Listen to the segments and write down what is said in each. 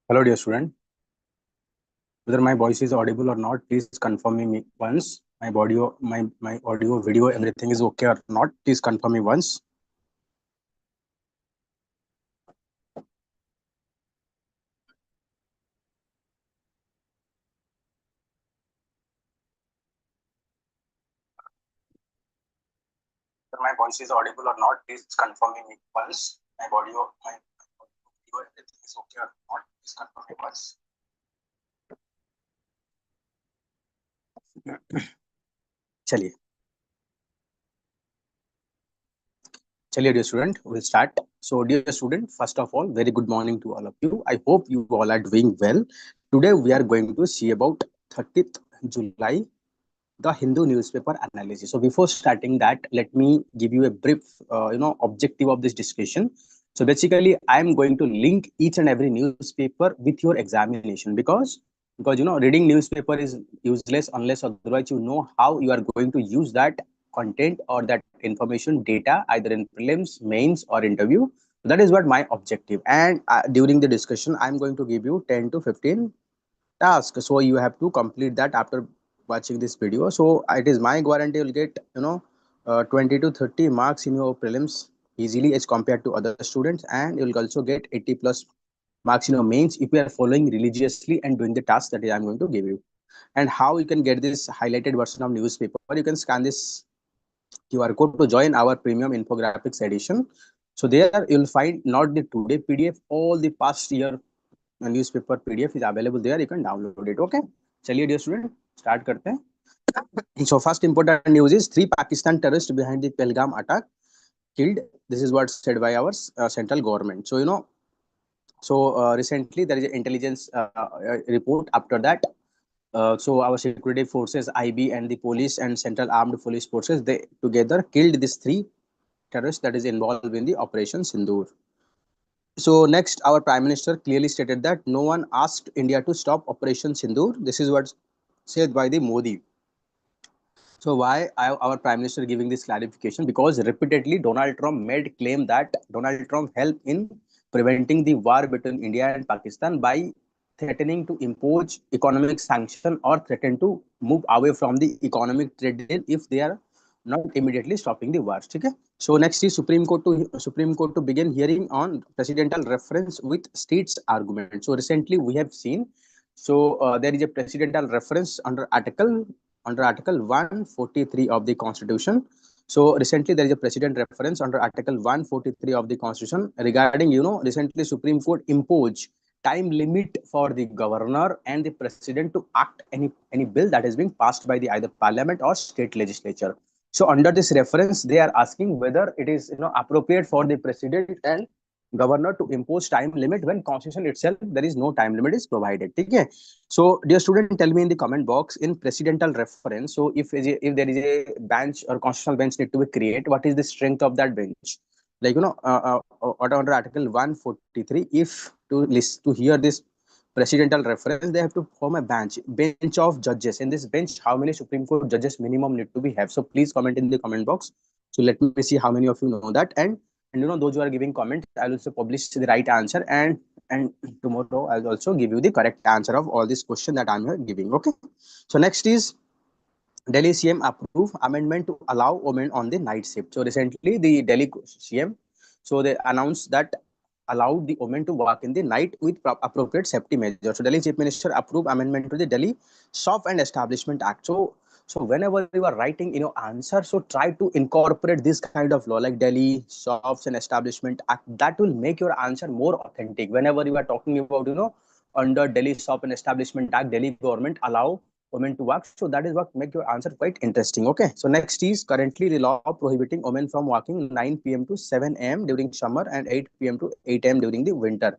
Hello, dear student. Whether my voice is audible or not, please confirm me once. My audio, video, everything is okay or not. Please confirm me once. Whether my voice is audible or not, please confirm me once. My video, everything is okay or not. Please confirm me once. चलिए चलिए dear student, we'll start. So dear student, first of all, very good morning to all of you. I hope you all are doing well. Today we are going to see about 30th July, the Hindu newspaper analysis. So before starting that, let me give you a brief objective of this discussion. So basically I am going to link each and every newspaper with your examination, because reading newspaper is useless unless otherwise you know how you are going to use that content or that information data either in prelims, mains or interview. That is what my objective. And during the discussion I'm going to give you 10 to 15 tasks, so you have to complete that after watching this video. So it is my guarantee you'll get 20 to 30 marks in your prelims easily as compared to other students, and you'll also get 80 plus marks in your mains if you are following religiously and doing the task that I'm going to give you. And how you can get this highlighted version of newspaper, you can scan this QR code to join our premium infographics edition. So there you'll find not the today PDF, all the past year newspaper PDF is available there. You can download it. Okay. चलिए dear student, start करते हैं. So first important news is 3 Pakistan terrorists behind the Pelgam attack killed. This is what said by our central government. So recently there is an intelligence report after that. So our security forces, IB and the police and central armed police forces, they together killed these 3 terrorists that is involved in the Operation Sindoor. So next, our Prime Minister clearly stated that no one asked India to stop Operation Sindoor. This is what said by the Modi. So why our Prime Minister giving this clarification? Because repeatedly Donald Trump made claim that Donald Trump helped in preventing the war between India and Pakistan by threatening to impose economic sanction or threaten to move away from the economic trade deal if they are not immediately stopping the wars. Okay. So next is Supreme Court to begin hearing on presidential reference with states argument. So recently we have seen, there is a presidential reference under Article 143 of the Constitution. So recently there is a precedent reference under Article 143 of the Constitution regarding, recently Supreme Court imposed time limit for the governor and the president to act any bill that is being passed by the either parliament or state legislature. So under this reference, they are asking whether it is appropriate for the president and governor to impose time limit when constitution itself there is no time limit is provided. Okay. So dear student, tell me in the comment box in presidential reference. So if there is a bench or constitutional bench need to be created, what is the strength of that bench? Like under Article 143, if to hear this presidential reference, they have to form a bench of judges. In this bench, how many Supreme Court judges minimum need to be have? So please comment in the comment box. So let me see how many of you know that. And those who are giving comments, I'll also publish the right answer, and tomorrow I'll also give you the correct answer of all this question that I'm here giving. Okay. So next is Delhi CM approve amendment to allow women on the night shift. So recently the Delhi CM, so they announced that allowed the women to work in the night with appropriate safety measures. So Delhi Chief Minister approved amendment to the Delhi Shop and Establishment Act. So whenever you are writing answer, so try to incorporate this kind of law like Delhi Shops and Establishment Act. That will make your answer more authentic. Whenever you are talking about under Delhi Shop and Establishment Act, Delhi government allow women to work. So that is what make your answer quite interesting. Okay. So next is currently the law prohibiting women from working 9 p.m. to 7 a.m. during summer and 8 p.m. to 8 a.m. during the winter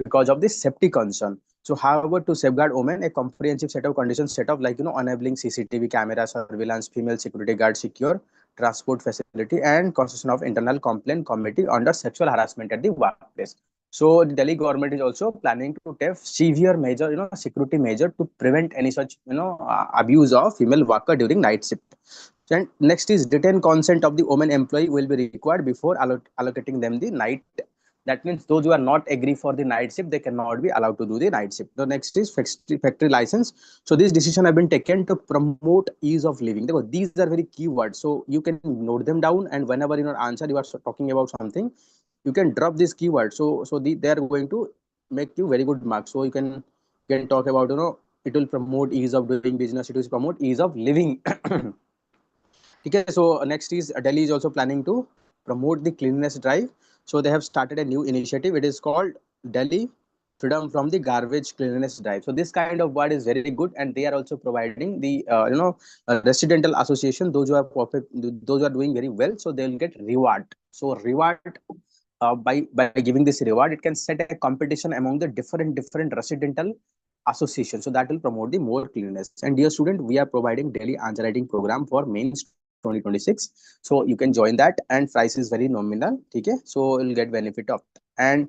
because of the safety concern. So however, to safeguard women, a comprehensive set of conditions set up like enabling CCTV camera surveillance, female security guard, secure transport facility, and constitution of internal complaint committee under sexual harassment at the workplace. So the Delhi government is also planning to take severe measure, security measure to prevent any such, abuse of female worker during night shift. And next is written consent of the woman employee will be required before allocating them the night That means those who are not agree for the night shift, they cannot be allowed to do the night shift. The next is factory license. So this decision have been taken to promote ease of living. These are very key words, so you can note them down, and whenever in your answer you are talking about something, you can drop this keyword. They are going to make you very good marks. So you can talk about, it will promote ease of doing business, it will promote ease of living. Okay, so next is Delhi is also planning to promote the cleanliness drive. So they have started a new initiative. It is called Delhi Freedom from the Garbage Cleanliness Drive. So this kind of word is very good, and they are also providing the residential association. Those who are doing very well, so they will get reward. So reward, by giving this reward, it can set a competition among the different residential association, so that will promote the more cleanliness. And dear student, we are providing daily answer writing program for mains 2026, so you can join that, and price is very nominal. Okay, so you'll get benefit of. And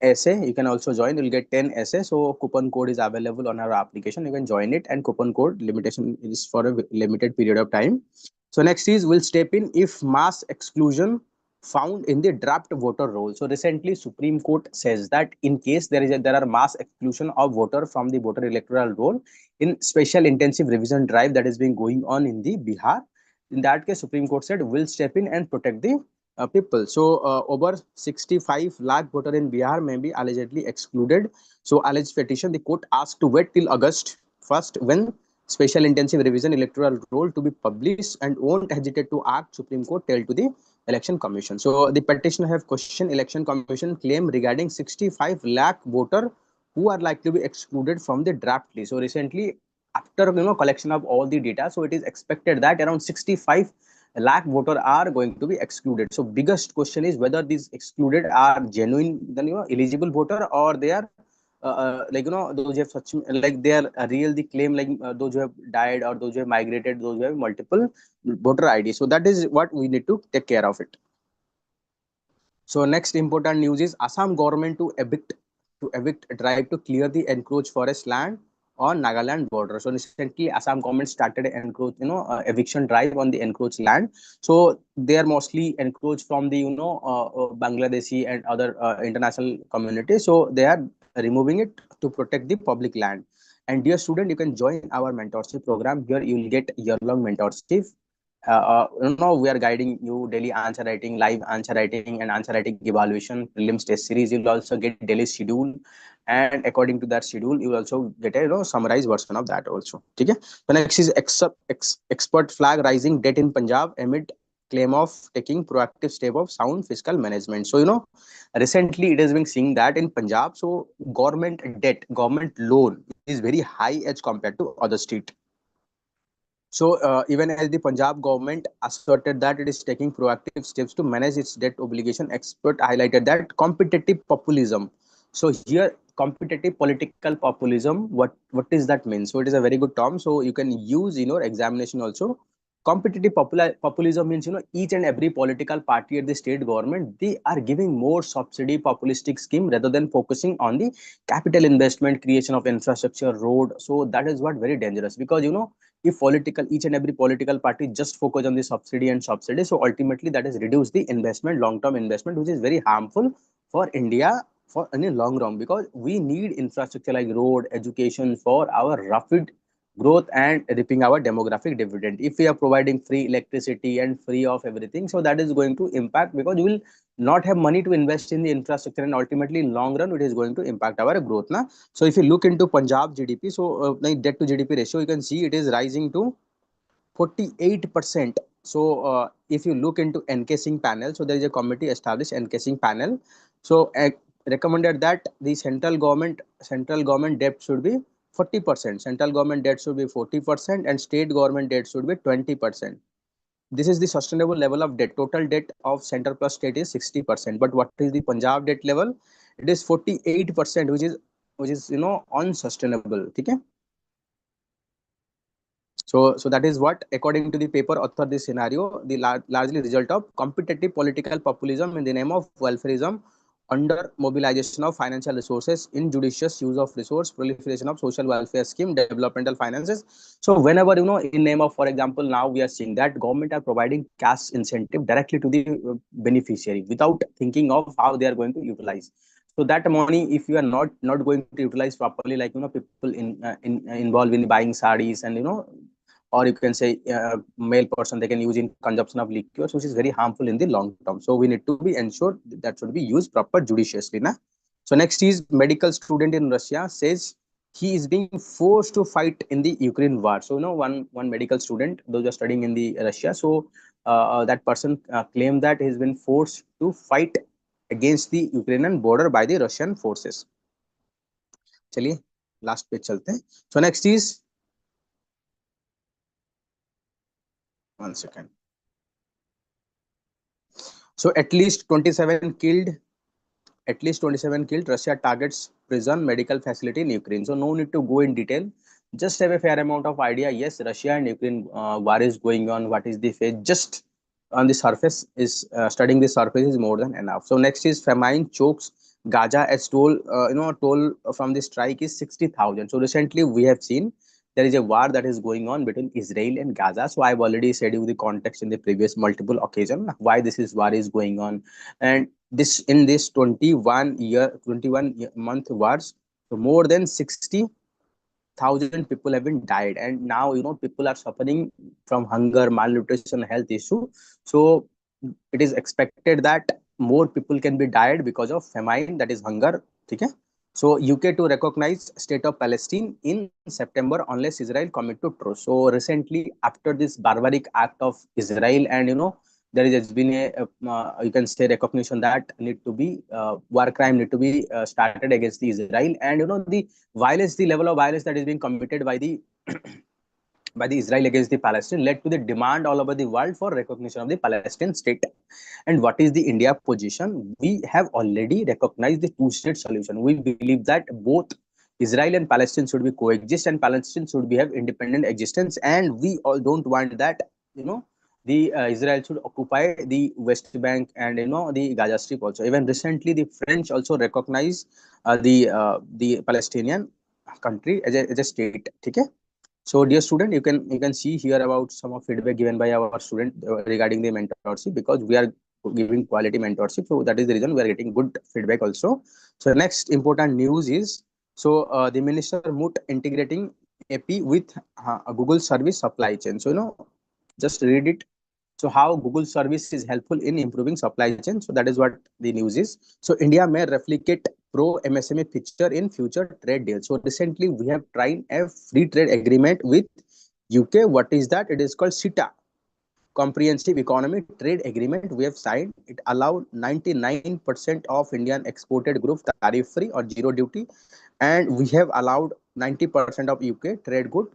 essay, you can also join, you'll get 10 essay. So coupon code is available on our application, you can join it, and coupon code limitation is for a limited period of time. So next is, will step in if mass exclusion found in the draft voter roll. So recently Supreme Court says that in case there are mass exclusion of voter from the voter electoral roll in special intensive revision drive that is being going on in the Bihar, in that case Supreme Court said will step in and protect the people. So over 65 lakh voter in Bihar may be allegedly excluded. So alleged petition, the court asked to wait till August 1st when special intensive revision electoral roll to be published, and won't hesitate to act, Supreme Court tell to the Election Commission. So the petitioner have questioned Election Commission claim regarding 65 lakh voter who are likely to be excluded from the draft list. So recently, after collection of all the data, so it is expected that around 65 lakh voter are going to be excluded. So biggest question is whether these excluded are genuine, then eligible voter, or they are those who have such, like they are real the claim, like those who have died, or those who have migrated, those who have multiple voter ID. So that is what we need to take care of it. So next important news is Assam government to evict drive to clear the encroached forest land on Nagaland border. So recently Assam government started an eviction drive on the encroached land. So they are mostly encroached from the Bangladeshi and other international communities. So they are removing it to protect the public land. And dear student, you can join our mentorship program. Here you will get year-long mentorship. We are guiding you daily answer writing, live answer writing, and answer writing evaluation, prelims test series. You'll also get daily schedule, and according to that schedule, you will also get a summarized version of that also. Okay. So next is expert flag rising debt in Punjab amid claim of taking proactive step of sound fiscal management. So recently it has been seen that in Punjab, so government debt, government loan is very high as compared to other state. So even as the Punjab government asserted that it is taking proactive steps to manage its debt obligation, expert highlighted that competitive populism. So here, competitive political populism, what does that mean? So it is a very good term. So you can use in your examination also. Competitive populism means each and every political party at the state government, they are giving more subsidy populistic scheme rather than focusing on the capital investment, creation of infrastructure, road. So that is what very dangerous, because if each and every political party just focus on the subsidy, so ultimately that is reduce the investment, long term investment, which is very harmful for India for any long run, because we need infrastructure like road, education for our rapid growth and reaping our demographic dividend. If we are providing free electricity and free of everything, so that is going to impact, because you will not have money to invest in the infrastructure, and ultimately in long run it is going to impact our growth now. So if you look into Punjab GDP, so like debt to GDP ratio, you can see it is rising to 48%. So if you look into encasing panel, so there is a committee established, encasing panel. So recommended that the central government debt should be 40%, central government debt should be 40%, and state government debt should be 20%. This is the sustainable level of debt. Total debt of center plus state is 60%, but what is the Punjab debt level? It is 48%, which is unsustainable. Okay. So that is what, according to the paper author, this scenario, the largely result of competitive political populism in the name of welfareism under mobilization of financial resources, injudicious use of resource, proliferation of social welfare scheme, developmental finances. So whenever, in name of, for example, now we are seeing that government are providing cash incentive directly to the beneficiary without thinking of how they are going to utilize. So that money, if you are not going to utilize properly, like, people involved in buying sarees, and or you can say male person, they can use in consumption of liquors, which is very harmful in the long term. So we need to be ensured that should be used proper judiciously na. So next is medical student in Russia says he is being forced to fight in the Ukraine war. So one medical student, those are studying in the Russia, so that person claimed that he's been forced to fight against the Ukrainian border by the Russian forces. चलिए last page चलते हैं. So next is, one second. So at least 27 killed. At least 27 killed. Russia targets prison medical facility in Ukraine. So no need to go in detail. Just have a fair amount of idea. Yes, Russia and Ukraine war is going on. What is the fate? Just on the surface is studying the surface is more than enough. So next is famine chokes Gaza as toll. Toll from the strike is 60,000. So recently we have seen there is a war that is going on between Israel and Gaza. So I've already said you the context in the previous multiple occasion why this is war is going on, and this in this 21 month wars, so more than 60,000 people have been died, and now people are suffering from hunger, malnutrition, health issue. So it is expected that more people can be died because of famine, that is hunger. Okay. So UK to recognize state of Palestine in September unless Israel commit to truce. So recently, after this barbaric act of Israel, and there has been a you can say recognition that need to be war crime need to be started against the Israel, and the violence, the level of violence that is being committed by the by the Israel against the Palestine led to the demand all over the world for recognition of the Palestinian state. And what is the India position? We have already recognized the two-state solution. We believe that both Israel and Palestine should be coexist, and Palestine should be have independent existence. And we all don't want that the Israel should occupy the West Bank and the Gaza Strip also. Even recently, the French also recognize the Palestinian country as a state. Okay. So, dear student, you can see here about some of feedback given by our student regarding the mentorship, because we are giving quality mentorship. So that is the reason we are getting good feedback also. So next important news is, so the minister Mut integrating AP with Google service supply chain. So just read it. So how Google service is helpful in improving supply chain. So that is what the news is. So India may replicate pro MSME feature in future trade deals. So recently we have tried a free trade agreement with UK. What is that? It is called CETA, Comprehensive Economic Trade Agreement. We have signed. It allowed 99% of Indian exported goods tariff free or zero duty, and we have allowed 90% of UK trade good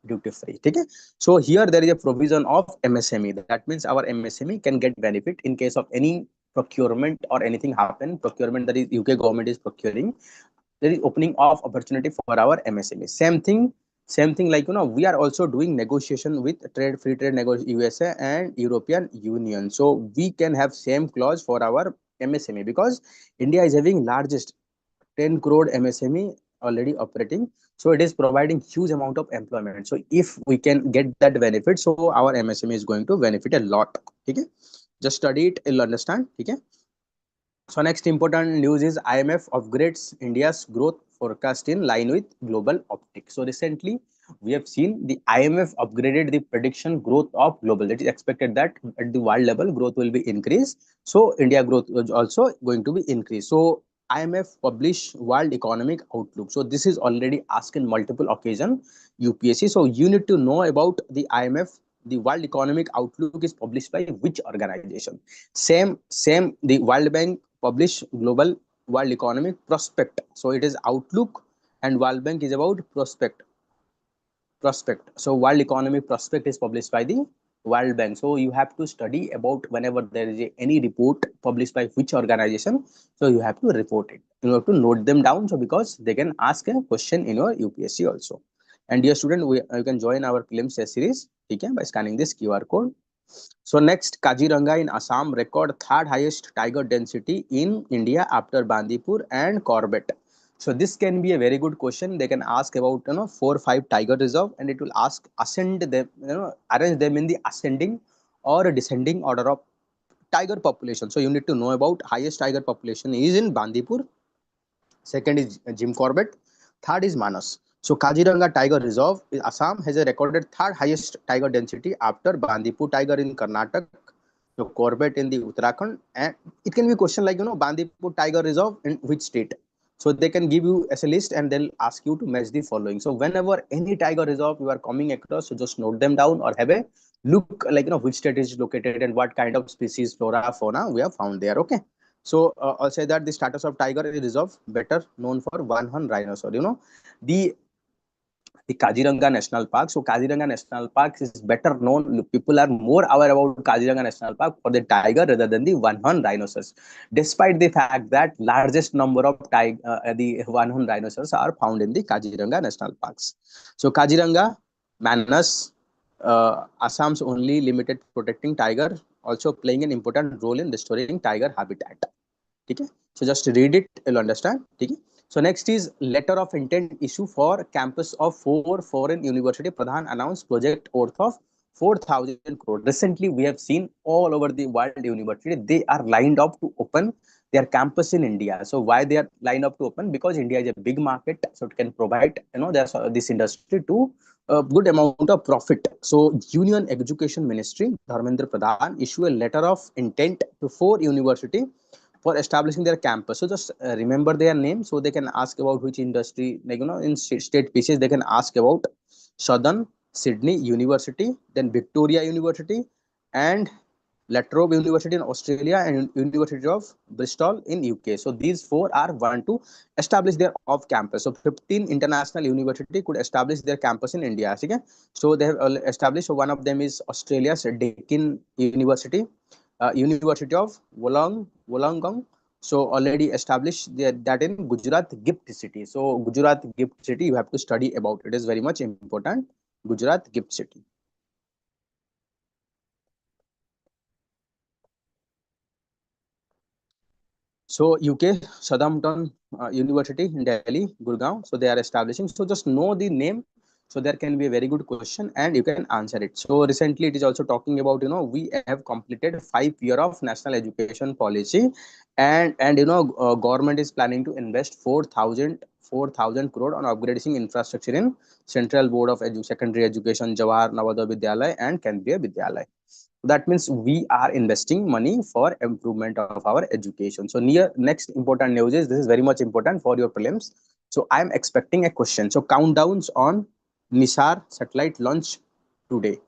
duty free. Okay. So here there is a provision of MSME. That means our MSME can get benefit in case of any procurement or anything happen. Procurement, that is UK government is procuring, there is opening of opportunity for our MSME. Same thing like we are also doing negotiation with trade free trade USA and European Union. So we can have same clause for our MSME, because India is having largest 10 crore MSME already operating. So it is providing huge amount of employment. So if we can get that benefit, so our MSME is going to benefit a lot. Okay. Just study it, you'll understand. Okay. So next important news is IMF upgrades India's growth forecast in line with global optics. So recently we have seen the IMF upgraded the prediction growth of global. It is expected that at the world level growth will be increased. So India growth is also going to be increased. So IMF publish World Economic Outlook. So this is already asked in multiple occasion UPSC. So you need to know about the IMF. The World Economic Outlook is published by which organization? Same. The World Bank publish global world economic prospect. So it is outlook, and World Bank is about prospect. So world economic prospect is published by the World Bank. So you have to study about whenever there is any report published by which organization. So you have to report it. You have to note them down. So because they can ask a question in your UPSC also. And dear student, you can join our Prelims series, okay, by scanning this QR code. So next, Kaziranga in Assam record third highest tiger density in India after Bandipur and Corbett. So this can be a very good question. They can ask about 4 or 5 tiger reserve, and it will ask ascend them, arrange them in the ascending or descending order of tiger population. So you need to know about highest tiger population is in Bandipur, second is Jim Corbett, third is Manas. So Kaziranga Tiger Reserve in Assam has a recorded third highest tiger density after Bandipur Tiger in Karnataka, so Corbett in the Uttarakhand, and it can be a question like Bandipur Tiger Reserve in which state. So they can give you as a list and they'll ask you to match the following. So whenever any tiger reserve you are coming across, so just note them down or have a look like which state is located and what kind of species, flora, fauna we have found there. Okay. So I'll say that the status of tiger reserve better known for one horn rhinoceros. The the Kaziranga National Park. So Kaziranga National Park is better known. People are more aware about Kaziranga National Park for the tiger rather than the one-horn rhinoceros. Despite the fact that largest number of the one-horn rhinoceros are found in the Kaziranga National Parks. So Kaziranga, Manas, Assam's only limited protecting tiger, also playing an important role in restoring tiger habitat. ठीक है, so just read it, you'll understand. ठीक है, so next is letter of intent issue for campus of 4 foreign university. Pradhan announced project worth of 4,000 crore. Recently we have seen all over the world university they are lined up to open their campus in India. So why they are lined up to open? Because India is a big market, so it can provide there's this industry to a good amount of profit. So Union Education Ministry Dharmendra Pradhan issue a letter of intent to 4 university for establishing their campus. So just remember their name, so they can ask about which industry, like in state pieces they can ask about Southern Sydney University, then Victoria University, and La Trobe University in Australia, and University of Bristol in UK. So these four are want to establish their off campus. So 15 international university could establish their campus in India. Okay? So they have established. So one of them is Australia's Deakin University, University of Wollongong. So already established that in Gujarat Gift City. So Gujarat Gift City you have to study about. It is very much important. Gujarat Gift City. So UK Southampton University in Delhi, Gurgaon. So they are establishing. So just know the name. So there can be a very good question and you can answer it. So recently it is also talking about we have completed 5 year of national education policy, and government is planning to invest 4,000 crore on upgrading infrastructure in Central Board of Secondary Education, Jawahar Navodaya Vidyalaya and Kendriya Vidyalaya. That means we are investing money for improvement of our education. So next important news is, this is very much important for your prelims. So I am expecting a question. So countdowns on Nisar satellite launch today.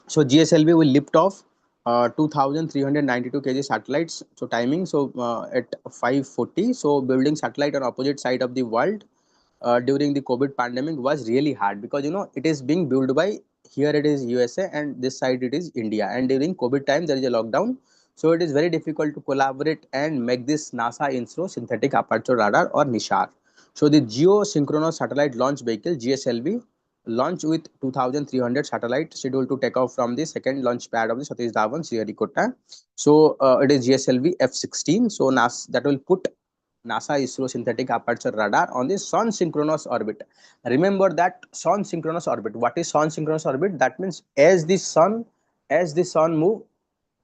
So GSLV will lift off 2,392 kg satellites. So timing, so at 5:40. So building satellite on opposite side of the world during the COVID pandemic was really hard, because it is being built by, here it is USA and this side it is India, and during COVID time there is a lockdown, so it is very difficult to collaborate and make this NASA ISRO synthetic aperture radar or NISAR. So the geosynchronous satellite launch vehicle GSLV launch with 2,300 satellites scheduled to take off from the second launch pad of the Satish Dhawan Sriharikota. So it is GSLV F-16. So NASA, that will put NASA ISRO synthetic aperture radar on the sun synchronous orbit. Remember that sun synchronous orbit. What is sun synchronous orbit? That means as the sun move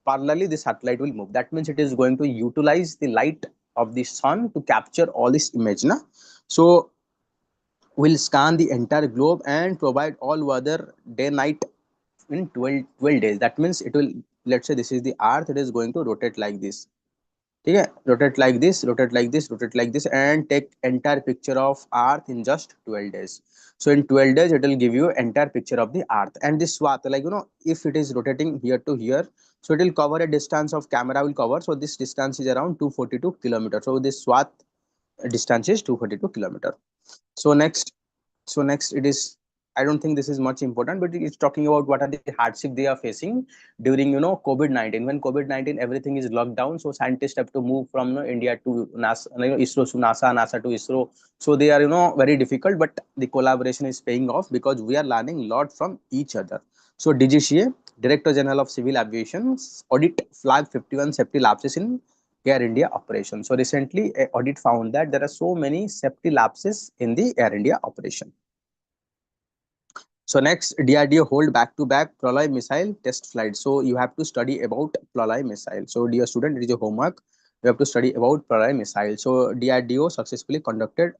parallelly, the satellite will move. That means it is going to utilize the light of the sun to capture all this image. Na? So will scan the entire globe and provide all weather day night in 12 days. That means it will, let's say this is the earth, it is going to rotate like this. Okay, rotate like this, rotate like this, rotate like this, and take entire picture of earth in just 12 days. So in 12 days it will give you entire picture of the earth. And this swath, like if it is rotating here to here, so it will cover a distance of camera will cover. So this distance is around 242 kilometers. So this swath distance is 242 kilometers. So next it is, I don't think this is much important, but it's talking about what are the hardship they are facing during COVID-19. When COVID-19 everything is locked down, so scientists have to move from India to NASA, ISRO to NASA, NASA to ISRO. So they are very difficult, but the collaboration is paying off because we are learning a lot from each other. So DGCA Director General of Civil Aviation, audit flag 51 safety lapses in Air India operation. So recently, a audit found that there are so many safety lapses in the Air India operation. So next, DRDO hold back-to-back Pralay missile test flight. So you have to study about Pralay missile. So dear student, it is your homework. You have to study about Pralay missile. So DRDO successfully conducted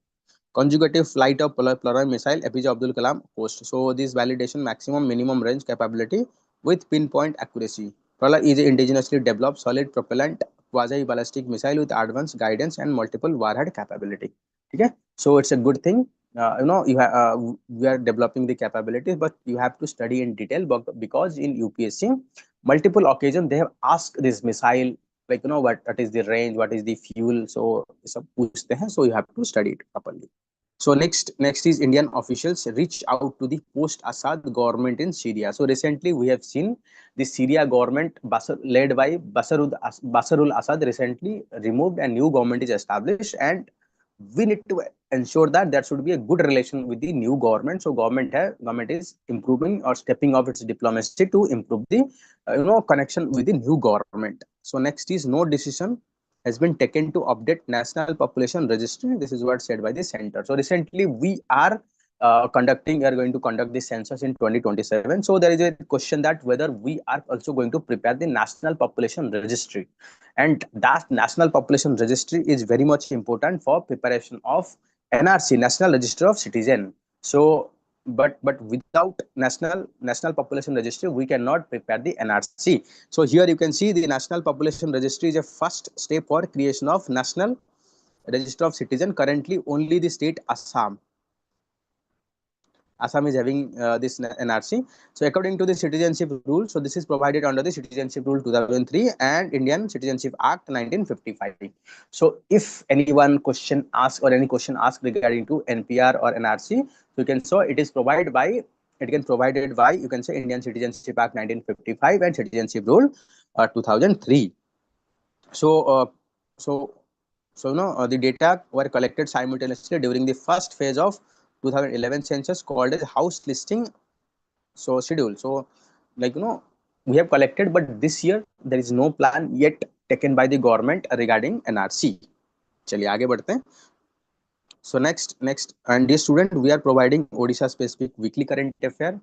conjugative flight of Pralay missile APJ Abdul Kalam host. So this validation maximum minimum range capability with pinpoint accuracy. Pralay is an indigenously developed solid propellant quasi ballistic missile with advanced guidance and multiple warhead capability. Okay, so it's a good thing. We are developing the capabilities, but you have to study in detail. But because in UPSC, multiple occasions they have asked this missile, like what is the range, what is the fuel. So so you have to study it properly. So next is Indian officials reach out to the post-Assad government in Syria. So recently we have seen the Syria government led by Basarul Assad recently removed, and new government is established, and we need to ensure that there should be a good relation with the new government. So government is improving or stepping up its diplomacy to improve the connection with the new government. So next is no decision has been taken to update national population registry. This is what said by the center. So recently we are going to conduct the census in 2027. So there is a question that whether we are also going to prepare the national population registry, and that national population registry is very much important for preparation of NRC, National Register of Citizen. So but without national population registry we cannot prepare the NRC. So here you can see the national population registry is a first step for creation of national register of citizen. Currently only the state Assam is having this NRC. So according to the citizenship rule, so this is provided under the citizenship rule 2003 and Indian Citizenship Act 1955. So if anyone question ask or any question asked regarding to NPR or NRC, so you can show it is provided by you can say Indian Citizenship Act 1955 and Citizenship Rule 2003. So so the data were collected simultaneously during the first phase of 2011 census called as house listing so schedule. So we have collected, but this year there is no plan yet taken by the government regarding NRC. चलिए आगे बढ़ते हैं. So next and dear student, we are providing Odisha specific weekly current affair,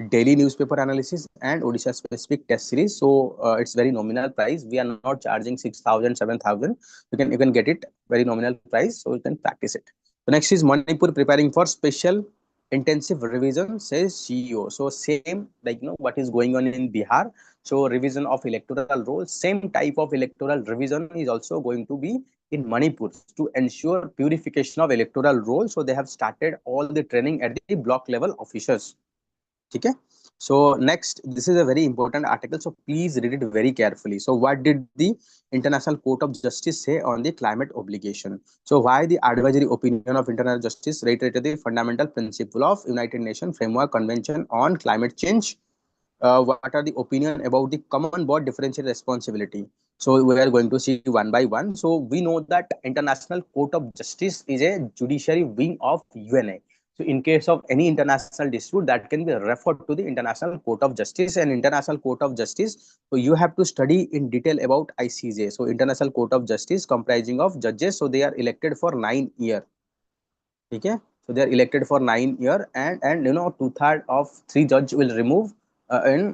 daily newspaper analysis and Odisha specific test series. So it's very nominal price. We are not charging 6,000, 7,000. You can get it very nominal price, so you can practice it. So next is Manipur preparing for special intensive revision, says CEO. So same like what is going on in Bihar. So revision of electoral rolls, same type of electoral revision is also going to be in Manipur to ensure purification of electoral roll. So they have started all the training at the block level officers. Okay. So next, this is a very important article. So please read it very carefully. So what did the International Court of Justice say on the climate obligation? So why the advisory opinion of International Justice reiterated the fundamental principle of United Nations Framework Convention on Climate Change? What are the opinion about the common board differential responsibility? So we are going to see one by one. So we know that International Court of Justice is a judiciary wing of UNA. So in case of any international dispute, that can be referred to the International Court of Justice. And International Court of Justice, so you have to study in detail about ICJ. So International Court of Justice comprising of judges. So they are elected for 9 years. Okay. So they are elected for 9 years, and 2/3 of 3 judge will remove in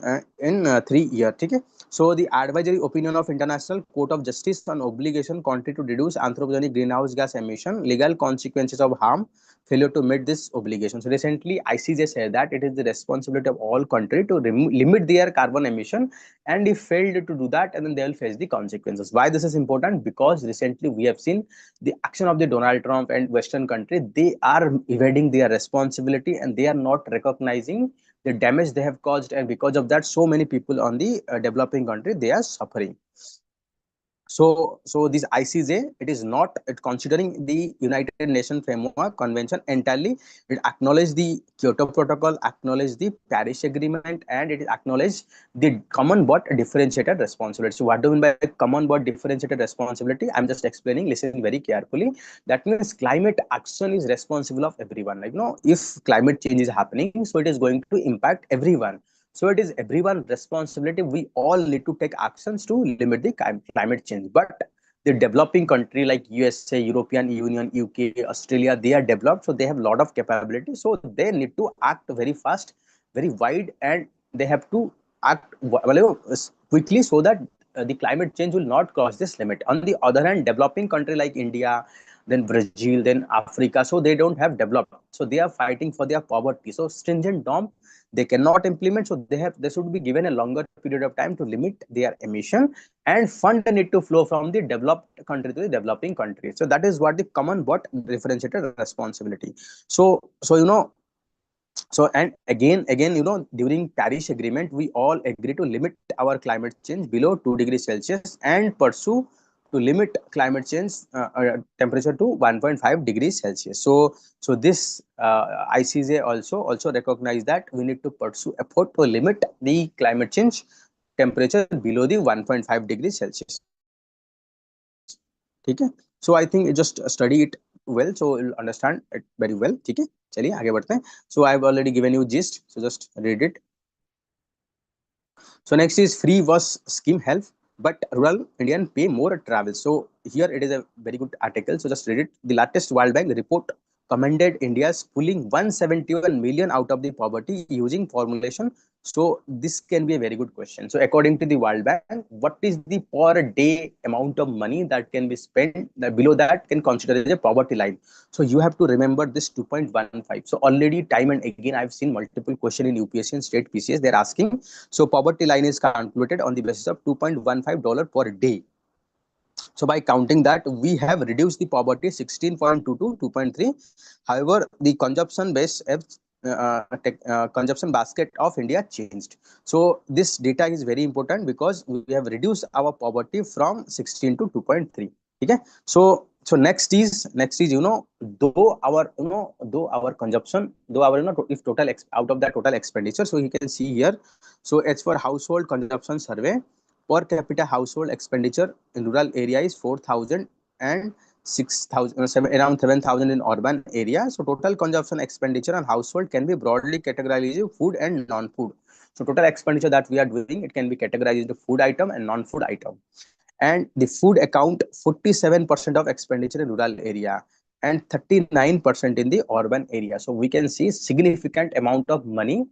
3 years. Okay. So the advisory opinion of International Court of Justice on obligation country to reduce anthropogenic greenhouse gas emission, legal consequences of harm, failure to meet this obligation. So recently ICJ said that it is the responsibility of all country to limit their carbon emission, and if failed to do that, and then they will face the consequences. Why this is important? Because recently we have seen the action of the Donald Trump and Western country. They are evading their responsibility and they are not recognizing the damage they have caused, and because of that so many people on the developing country they are suffering. So this ICJ, it is not considering the United Nations Framework Convention entirely. It acknowledged the Kyoto Protocol, acknowledged the Paris Agreement, and it acknowledged the common but differentiated responsibility. So what do you mean by common but differentiated responsibility? I'm just explaining. Listen very carefully. That means climate action is responsible of everyone. Like if climate change is happening, so it is going to impact everyone. So it is everyone's responsibility. We all need to take actions to limit the climate change. But the developing country like USA, European Union, UK, Australia, they are developed, so they have a lot of capability. So they need to act very fast, very wide, and they have to act quickly so that the climate change will not cross this limit. On the other hand, developing country like India, then Brazil, then Africa, so they don't have developed, so they are fighting for their poverty. So stringent norm they cannot implement, so they should be given a longer period of time to limit their emission, and fund need to flow from the developed country to the developing country. So that is what the common but differentiated responsibility. So and again, during Paris Agreement, we all agree to limit our climate change below 2 degrees Celsius and pursue to limit climate change temperature to 1.5 degrees Celsius. So this ICJ also recognize that we need to pursue effort to limit the climate change temperature below the 1.5 degrees Celsius. ठीक है. So I think just study it well, so you'll understand it very well. ठीक है, चलिए आगे बढ़ते हैं. So I've already given you gist, so just read it. So next is free bus scheme help, but rural Indian pay more travel. So here it is a very good article, so just read it. The latest World Bank report commended India's pulling 171 million out of the poverty using formulation. So this can be a very good question. So according to the World Bank, what is the per day amount of money that can be spent that below that can consider as a poverty line? So you have to remember this 2.15. So already time and again I've seen multiple question in UPSC and state PCS. They're asking. So poverty line is calculated on the basis of $2.15 per day. So by counting that, we have reduced the poverty 16.2 to 2.3. However, the consumption base consumption basket of India changed. So this data is very important because we have reduced our poverty from 16 to 2.3. Okay. So next is though our consumption, though our if total out of that total expenditure, so you can see here. So as for household consumption survey, per capita household expenditure in rural area is 4,000 and 6,000, around 7,000 in urban area. So total consumption expenditure on household can be broadly categorized into food and non-food. So total expenditure that we are doing, it can be categorized into food item and non-food item. And the food account 47% of expenditure in rural area and 39% in the urban area. So we can see significant amount of money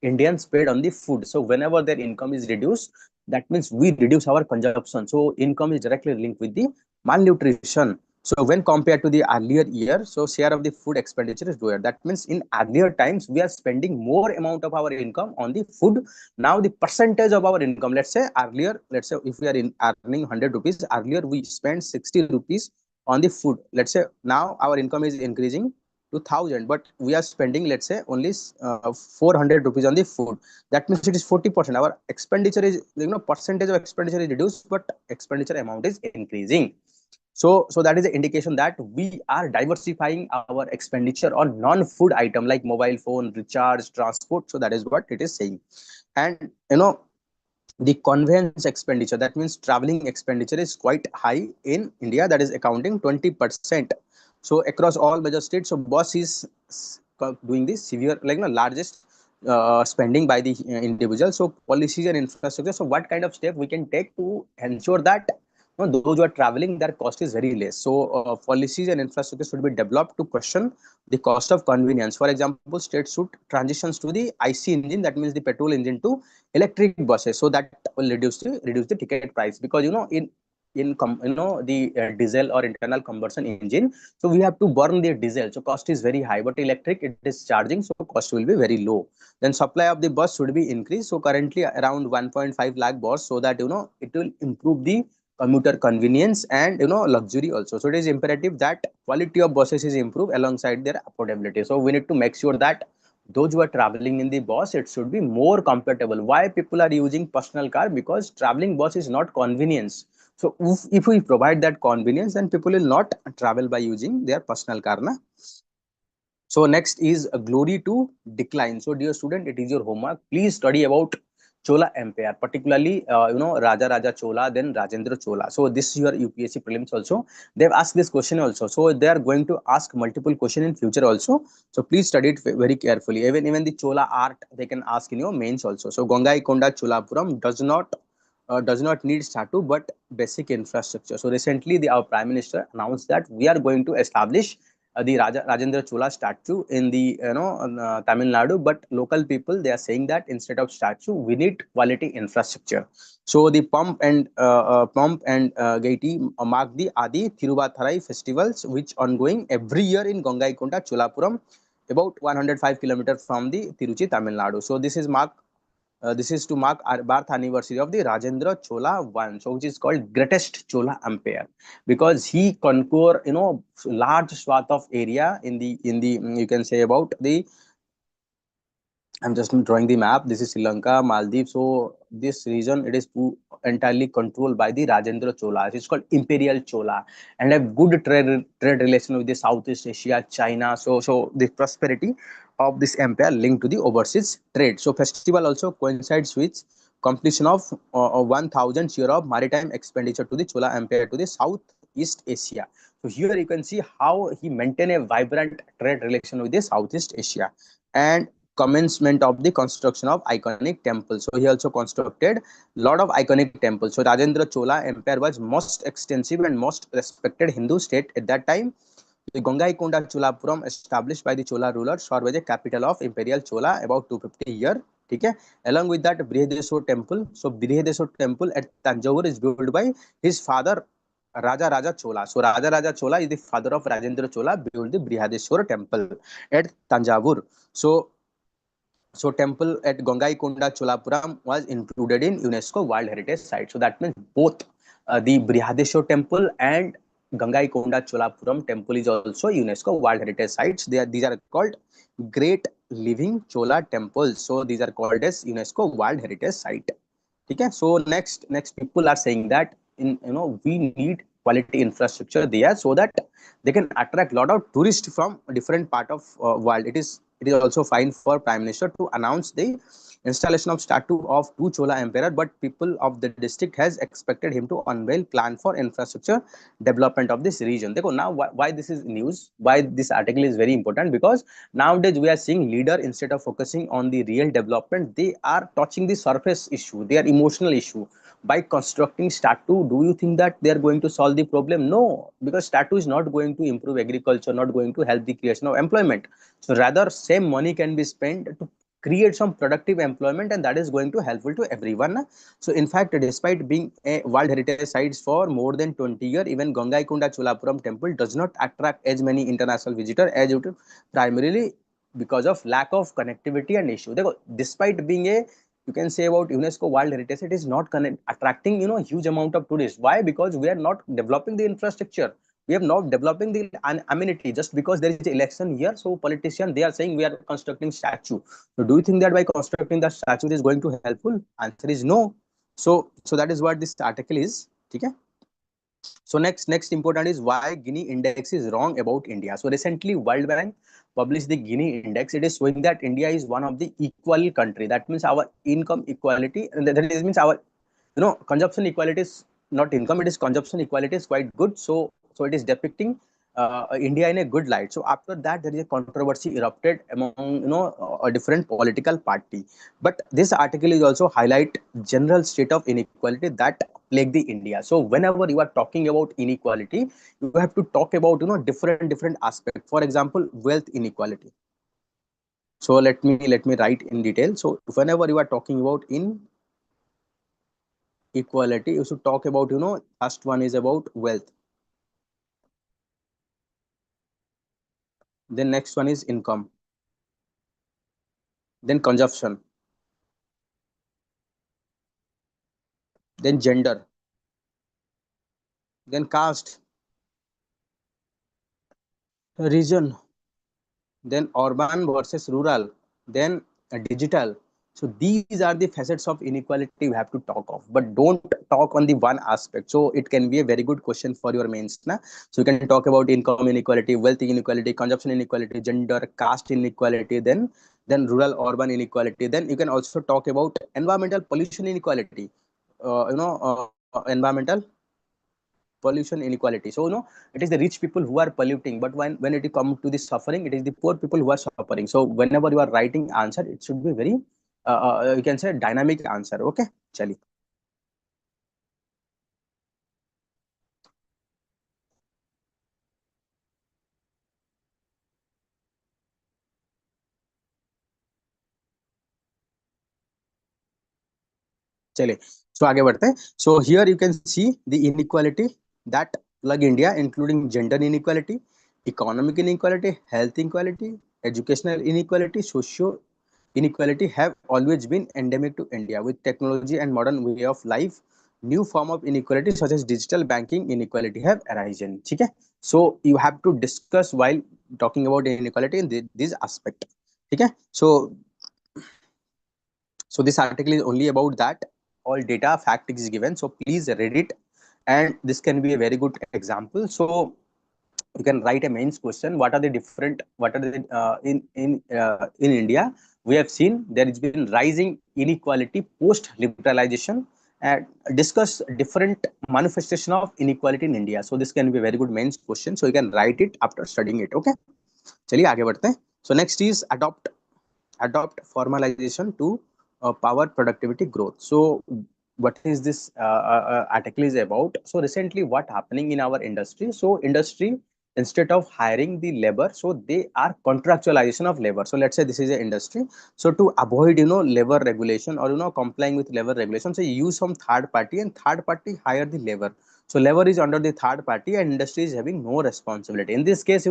Indians paid on the food. So whenever their income is reduced, that means we reduce our consumption. So income is directly linked with the malnutrition. So when compared to the earlier year, so share of the food expenditure is lower. That means in earlier times, we are spending more amount of our income on the food. Now the percentage of our income, let's say if we are earning 100 rupees, earlier we spent 60 rupees on the food. Let's say now our income is increasing to 1,000, but we are spending, let's say, only 400 rupees on the food. That means it is 40%. Our expenditure is, percentage of expenditure is reduced, but expenditure amount is increasing. So that is the indication that we are diversifying our expenditure on non-food item like mobile phone, recharge, transport. So that is what it is saying. And the conveyance expenditure, that means traveling expenditure, is quite high in India. That is accounting 20%. So across all major states, so bus is doing this severe, largest spending by the individual. So policies and infrastructure. So what kind of step we can take to ensure that those who are traveling, their cost is very less. So policies and infrastructure should be developed to question the cost of convenience. For example, states should transitions to the IC engine, that means the petrol engine, to electric buses, so that will reduce the ticket price. Because the diesel or internal combustion engine, so we have to burn the diesel, so cost is very high. But electric, it is charging, so cost will be very low. Then supply of the bus should be increased, so currently around 1.5 lakh bus, so that it will improve the commuter convenience and luxury also. So it is imperative that quality of buses is improved alongside their affordability. So we need to make sure that those who are traveling in the bus, it should be more comfortable. Why people are using personal car? Because traveling bus is not convenience. So if we provide that convenience, then people will not travel by using their personal car. So next is a glory to decline. So dear student, it is your homework. Please study about Chola Empire, particularly Raja Raja Chola, then Rajendra Chola. So this is your UPSC prelims also. They've asked this question also. So they are going to ask multiple question in future also. So please study it very carefully. Even the Chola art they can ask in your mains also. So Gangaikonda Cholapuram does not need statue but basic infrastructure. So recently our Prime Minister announced that we are going to establish the Rajendra Chola statue in the Tamil Nadu, but local people they are saying that instead of statue we need quality infrastructure. So the Gaiety mark the Adi Thiruvatharai festivals which ongoing every year in Gangaikonda Cholapuram, about 105 kilometers from the Tiruchi, Tamil Nadu. So this is to mark our birth anniversary of the Rajendra Chola one, so which is called greatest Chola empire, because he conquer large swath of area in the you can say about the, I'm just drawing the map. This is Sri Lanka, Maldives. So this region it is entirely controlled by the Rajendra Chola. It's called Imperial Chola, and have good trade relation with the Southeast Asia, China. So the prosperity of this empire linked to the overseas trade. So festival also coincides with completion of 1,000 year of maritime expenditure to the Chola Empire to the Southeast Asia. So here you can see how he maintained a vibrant trade relation with the Southeast Asia, and commencement of the construction of iconic temples. So he also constructed lot of iconic temples. So Rajendra Chola Empire was most extensive and most respected Hindu state at that time. The Gangaikonda Cholapuram established by the Chola ruler served as a capital of Imperial Chola about 250 year. Okay. Along with that Brihadeshwar temple. So Brihadeshwar temple at Tanjore is built by his father Raja Raja Chola. So Raja Raja Chola is the father of Rajendra Chola, built the Brihadeshwar temple at Tanjavur. So temple at Gangaikonda Cholapuram was included in UNESCO World Heritage Site. So that means both the Brihadeshwar temple and Gangaikonda Cholapuram temple is also UNESCO World Heritage Sites. These are called Great Living Chola Temples. So these are called as UNESCO World Heritage Site. Okay. So next people are saying that we need quality infrastructure there so that they can attract a lot of tourists from different part of world. It is also fine for Prime Minister to announce the installation of statue of two Chola emperor, but people of the district has expected him to unveil plan for infrastructure development of this region. Dekho, now why this is news, why this article is very important, because nowadays we are seeing leader instead of focusing on the real development, they are touching the surface issue, their emotional issue. By constructing statue, do you think that they are going to solve the problem? No, because statue is not going to improve agriculture, not going to help the creation of employment. So rather same money can be spent to create some productive employment, and that is going to helpful to everyone. So in fact, despite being a world heritage sites for more than 20 years, even Gangaikonda Cholapuram temple does not attract as many international visitors as it primarily because of lack of connectivity and issue. Despite being a, you can say about UNESCO World Heritage, it is not attracting huge amount of tourists. Why? Because we are not developing the infrastructure. We have not developing the amenity. Just because there is election here, so politicians they are saying we are constructing statue. So do you think that by constructing the statue is going to helpful? Answer is no. So that is what this article is. Okay. So next important is why Gini index is wrong about India. So recently World Bank published the Gini index. It is showing that India is one of the equal country. That means our income equality, and that is means our consumption equality is not income, it is consumption equality is quite good. So it is depicting India in a good light. So after that there is a controversy erupted among a different political party. But this article is also highlight general state of inequality that plague the India. So whenever you are talking about inequality, you have to talk about different aspects. For example, wealth inequality. So let me write in detail. So whenever you are talking about inequality, you should talk about first one is about wealth, then next one is income, then consumption, then gender, then caste, region, then urban versus rural, then digital. So these are the facets of inequality we have to talk of, but don't talk on the one aspect. So it can be a very good question for your mains. Na? So you can talk about income inequality, wealth inequality, consumption inequality, gender, caste inequality, then rural urban inequality. Then you can also talk about environmental pollution inequality. Environmental pollution inequality. So it is the rich people who are polluting, but when it comes to the suffering, it is the poor people who are suffering. So whenever you are writing answer, it should be very you can say dynamic answer. Okay, chali. चलिए so आगे बढ़ते हैं. So here you can see the inequality that plug India, including gender inequality, economic inequality, health inequality, educational inequality, socio inequality have always been endemic to India. With technology and modern way of life, new form of inequality such as digital banking inequality have arisen. ठीक है. So you have to discuss while talking about inequality in this aspect. ठीक है. So this article is only about that. All data fact is given. So please read it, and this can be a very good example. So you can write a mains question. What are the different? What are the in India? We have seen there has been rising inequality post liberalization, and discuss different manifestation of inequality in India. So this can be a very good mains question. So you can write it after studying it. Okay. चलिए आगे बढ़ते हैं. So next is adopt formalization to power productivity growth. So what is this article is about? So recently what happening in our industry? So industry, instead of hiring the labor, so they are contractualization of labor. So let's say this is an industry. So to avoid labor regulation, or complying with labor regulation, so you use some third party, and third party hire the labor. So labor is under the third party, and industry is having no responsibility. In this case,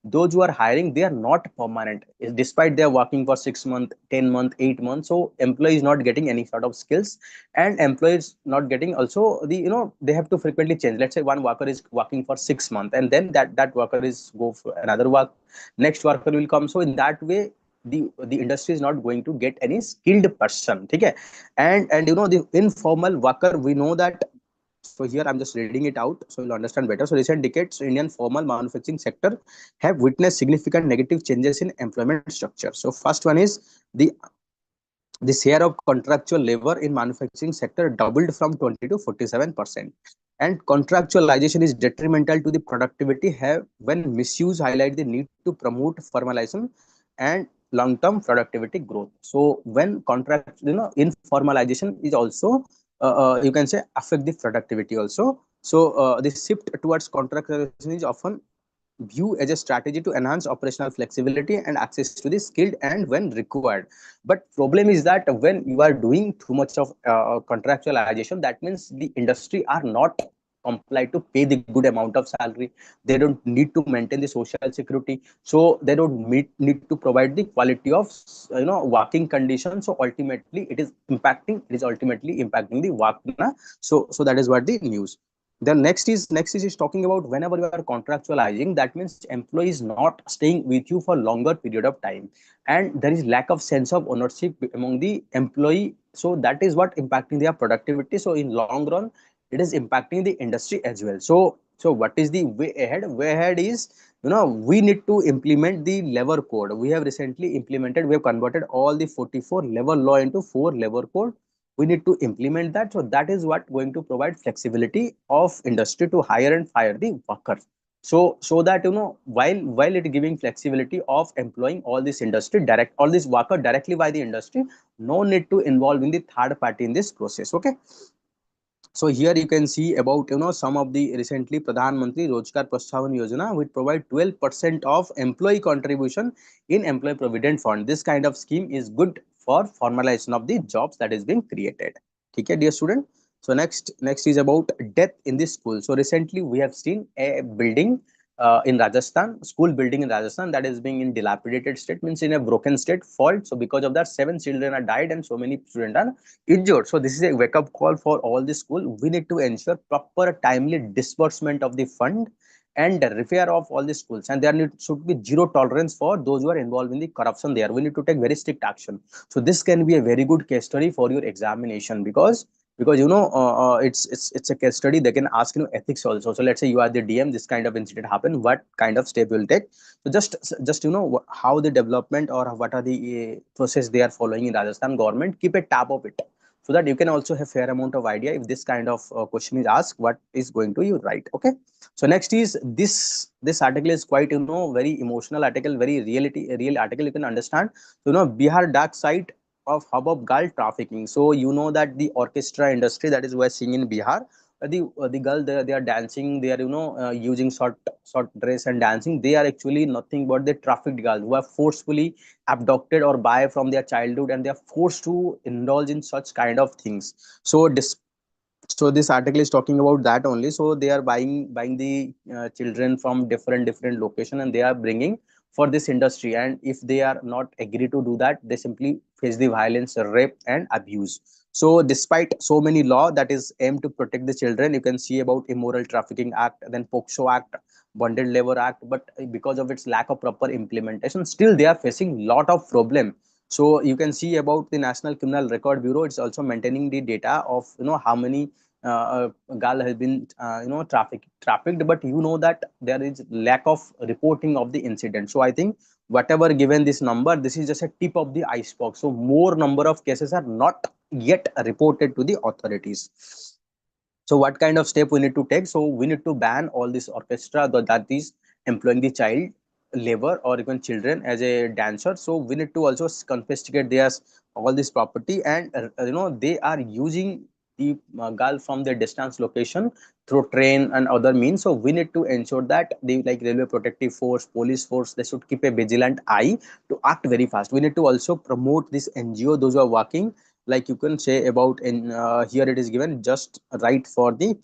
those who are hiring, they are not permanent, despite they are working for 6 months, 10 months, 8 months. So employee is not getting any sort of skills, and employee is not getting also the they have to frequently change. Let's say one worker is working for 6 months, and then that worker is go for another work, next worker will come. So in that way, the industry is not going to get any skilled person. Okay. And the informal worker, we know that. So here I'm just reading it out so you'll understand better. So recent decades, Indian formal manufacturing sector have witnessed significant negative changes in employment structure. So first one is the share of contractual labor in manufacturing sector doubled from 20 to 47%. And contractualization is detrimental to the productivity have when misuse highlight the need to promote formalization and long-term productivity growth. So when contract, informalization is also you can say affect the productivity also. So the shift towards contractualization is often view as a strategy to enhance operational flexibility and access to the skilled and when required. But problem is that when you are doing too much of contractualization, that means the industry are not complied to pay the good amount of salary. They don't need to maintain the social security, so they don't need to provide the quality of working conditions. So ultimately it is ultimately impacting the work. So that is what the news. The next is talking about whenever you are contractualizing, that means employee is not staying with you for longer period of time, and there is lack of sense of ownership among the employee. So that is what impacting their productivity. So in long run, it is impacting the industry as well. So what is the way ahead? Way ahead is, we need to implement the labor code. We have recently implemented, we have converted all the 44 labor law into 4 labor code. We need to implement that. So that is what going to provide flexibility of industry to hire and fire the workers. So that while it giving flexibility of employing all this industry direct, all this worker directly by the industry, no need to involve in the third party in this process. Okay. So here you can see about some of the recently Pradhan Mantri Rozgar Protsahan Yojana, which provide 12% of employee contribution in employee provident fund. This kind of scheme is good for formalization of the jobs that is being created. Okay, dear student. So next is about death in the school. So recently we have seen a building in Rajasthan, school building in Rajasthan, that is being in dilapidated state, means in a broken state, fault. So because of that, 7 children are died and so many students are injured. So this is a wake-up call for all the school. We need to ensure proper timely disbursement of the fund, and the repair of all the schools, and should be zero tolerance for those who are involved in the corruption there. We need to take very strict action. So this can be a very good case study for your examination, because it's a case study. They can ask ethics also. So let's say you are the DM, this kind of incident happen, what kind of step you will take. So just how the development or what are the process they are following in Rajasthan government, keep a tab of it, so that you can also have fair amount of idea if this kind of question is asked, what is going to you right. Okay, so next is this article is quite very emotional article, very real article, you can understand. So Bihar dark side of hubbub girl trafficking. So that the orchestra industry that is we're seeing in Bihar, the girl, they are dancing, they are using short dress and dancing. They are actually nothing but the trafficked girls who are forcefully abducted or by from their childhood, and they are forced to indulge in such kind of things. So this article is talking about that only. So they are buying the children from different location, and they are bringing for this industry, and if they are not agree to do that, they simply face the violence, rape and abuse. So despite so many law that is aimed to protect the children, you can see about immoral trafficking act, then POCSO act, bonded labor act, but because of its lack of proper implementation, still they are facing lot of problem. So you can see about the National Criminal Record Bureau, it's also maintaining the data of how many girl has been trafficked, but that there is lack of reporting of the incident. So I think whatever given this number, this is just a tip of the iceberg. So more number of cases are not yet reported to the authorities. So what kind of step we need to take? So we need to ban all this orchestra that is employing the child labor or even children as a dancer. So we need to also confiscate their all this property, and they are using the girl from their distance location through train and other means. So we need to ensure that the like railway protective force, police force, they should keep a vigilant eye to act very fast. We need to also promote this NGO, those who are working, like you can say about in here it is given just right for the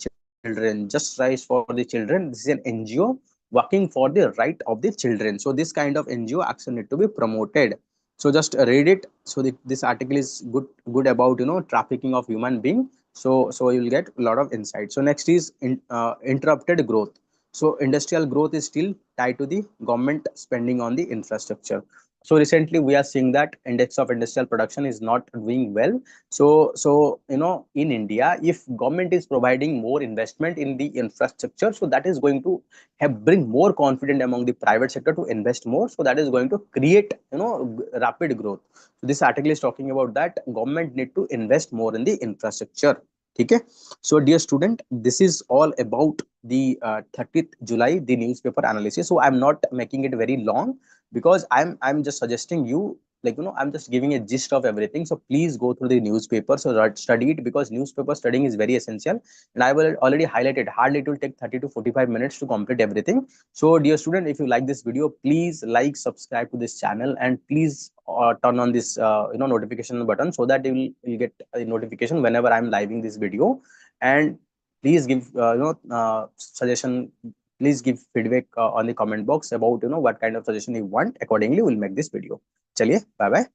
children, just right for the children. This is an NGO working for the right of the children. So this kind of NGO action need to be promoted. So just read it. So this article is good about trafficking of human being. So you'll get a lot of insight. So next is interrupted growth. So industrial growth is still tied to the government spending on the infrastructure. So recently we are seeing that index of industrial production is not doing well. So in India, if government is providing more investment in the infrastructure, so that is going to have bring more confidence among the private sector to invest more. So that is going to create rapid growth. So this article is talking about that government need to invest more in the infrastructure. Okay. So dear student, this is all about the 30th July, the newspaper analysis. So I'm not making it very long, because I'm just suggesting you, like I'm just giving a gist of everything. So please go through the newspaper, so study it, because newspaper studying is very essential, and I will already highlighted hardly it will take 30 to 45 minutes to complete everything. So dear student, if you like this video, please like, subscribe to this channel, and please turn on this notification button, so that you will get a notification whenever I'm living this video. And please give suggestion, please give feedback on the comment box about what kind of suggestion you want. Accordingly we'll make this video. Chaliye, bye bye.